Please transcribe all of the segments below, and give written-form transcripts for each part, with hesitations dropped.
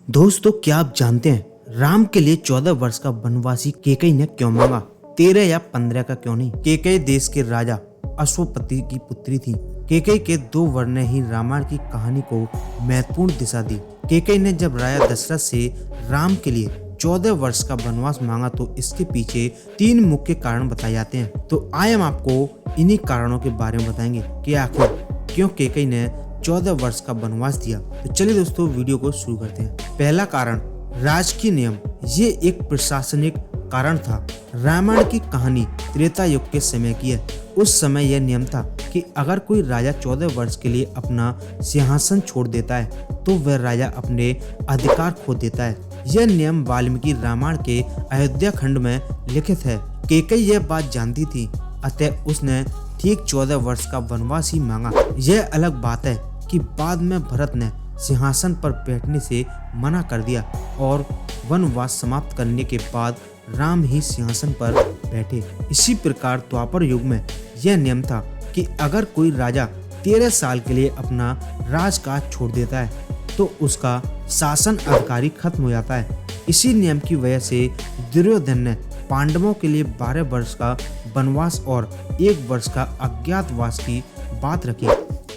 दोस्तों, क्या आप जानते हैं राम के लिए 14 वर्ष का वनवासी केकई ने क्यों मांगा? 13 या 15 का क्यों नहीं? केकई देश के राजा अश्वपति की पुत्री थी। केकई के 2 वर ने ही रामायण की कहानी को महत्वपूर्ण दिशा दी। केकई ने जब राजा दशरथ से राम के लिए 14 वर्ष का वनवास मांगा तो इसके पीछे 3 मुख्य कारण बताए जाते हैं। तो आज हम आपको इन्हीं कारणों के बारे में बताएंगे कि आखिर क्यों केकई ने 14 वर्ष का वनवास दिया। तो चलिए दोस्तों, वीडियो को शुरू करते हैं। पहला कारण, राजकीय नियम। ये एक प्रशासनिक कारण था। रामायण की कहानी त्रेता युग के समय की है। उस समय यह नियम था कि अगर कोई राजा 14 वर्ष के लिए अपना सिंहासन छोड़ देता है तो वह राजा अपने अधिकार खो देता है। यह नियम वाल्मीकि रामायण के अयोध्या खंड में लिखित है। केकई यह बात जानती थी, अतः उसने ठीक 14 वर्ष का वनवास ही मांगा। यह अलग बात है कि बाद में भरत ने सिंहासन पर बैठने से मना कर दिया और वनवास समाप्त करने के बाद राम ही सिंहासन पर बैठे। इसी प्रकार द्वापर युग में यह नियम था कि अगर कोई राजा 13 साल के लिए अपना राजकाज छोड़ देता है तो उसका शासन अधिकारी खत्म हो जाता है। इसी नियम की वजह से दुर्योधन ने पांडवों के लिए 12 वर्ष का वनवास और 1 वर्ष का अज्ञातवास की बात रखी।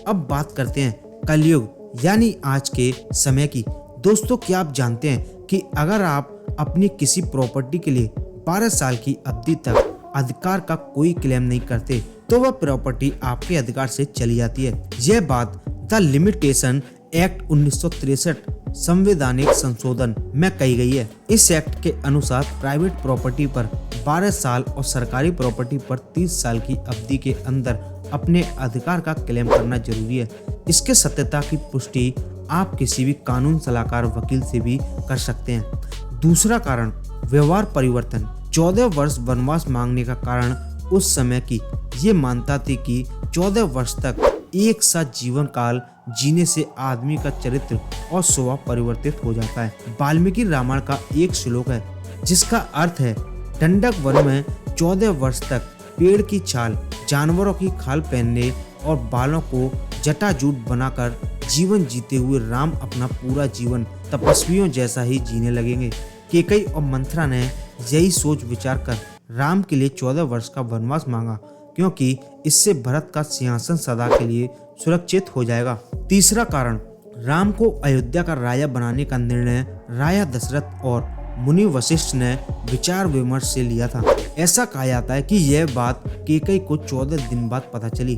अब बात करते हैं कलयुग यानी आज के समय की। दोस्तों, क्या आप जानते हैं कि अगर आप अपनी किसी प्रॉपर्टी के लिए 12 साल की अवधि तक अधिकार का कोई क्लेम नहीं करते तो वह प्रॉपर्टी आपके अधिकार से चली जाती है। यह बात द लिमिटेशन एक्ट 1963 संवैधानिक संशोधन में कही गई है। इस एक्ट के अनुसार प्राइवेट प्रॉपर्टी पर 12 साल और सरकारी प्रॉपर्टी पर 30 साल की अवधि के अंदर अपने अधिकार का क्लेम करना जरूरी है। इसके सत्यता की पुष्टि आप किसी भी कानून सलाहकार वकील से भी कर सकते हैं। दूसरा कारण, व्यवहार परिवर्तन। 14 वर्ष वनवास मांगने का कारण उस समय की ये मानता थी कि 14 वर्ष तक एक साथ जीवन काल जीने से आदमी का चरित्र और स्वभाव परिवर्तित हो जाता है। वाल्मीकि रामायण का एक श्लोक है जिसका अर्थ है, दंडक वन में 14 वर्ष तक पेड़ की छाल, जानवरों की खाल पहनने और बालों को जटाजूट बनाकर जीवन जीते हुए राम अपना पूरा जीवन तपस्वियों जैसा ही जीने लगेंगे। केकई और मंथरा ने यही सोच विचार कर राम के लिए 14 वर्ष का वनवास मांगा, क्योंकि इससे भरत का सिंहासन सदा के लिए सुरक्षित हो जाएगा। तीसरा कारण, राम को अयोध्या का राजा बनाने का निर्णय राजा दशरथ और मुनि वशिष्ठ ने विचार विमर्श से लिया था। ऐसा कहा जाता है कि यह बात केकई को 14 दिन बाद पता चली।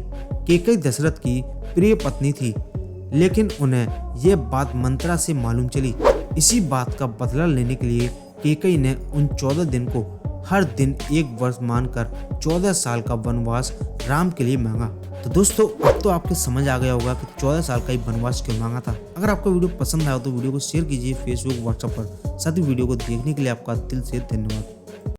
केकई दशरथ की प्रिय पत्नी थी, लेकिन उन्हें यह बात मंत्रा से मालूम चली। इसी बात का बदला लेने के लिए केकई ने उन 14 दिन को हर दिन 1 वर्ष मानकर 14 साल का वनवास राम के लिए मांगा। तो दोस्तों, अब तो आपके समझ आ गया होगा कि 14 साल का ही वनवास क्यों मांगा था। अगर आपको वीडियो पसंद आया तो वीडियो को शेयर कीजिए फेसबुक, व्हाट्सएप पर। साथ ही वीडियो को देखने के लिए आपका दिल से धन्यवाद।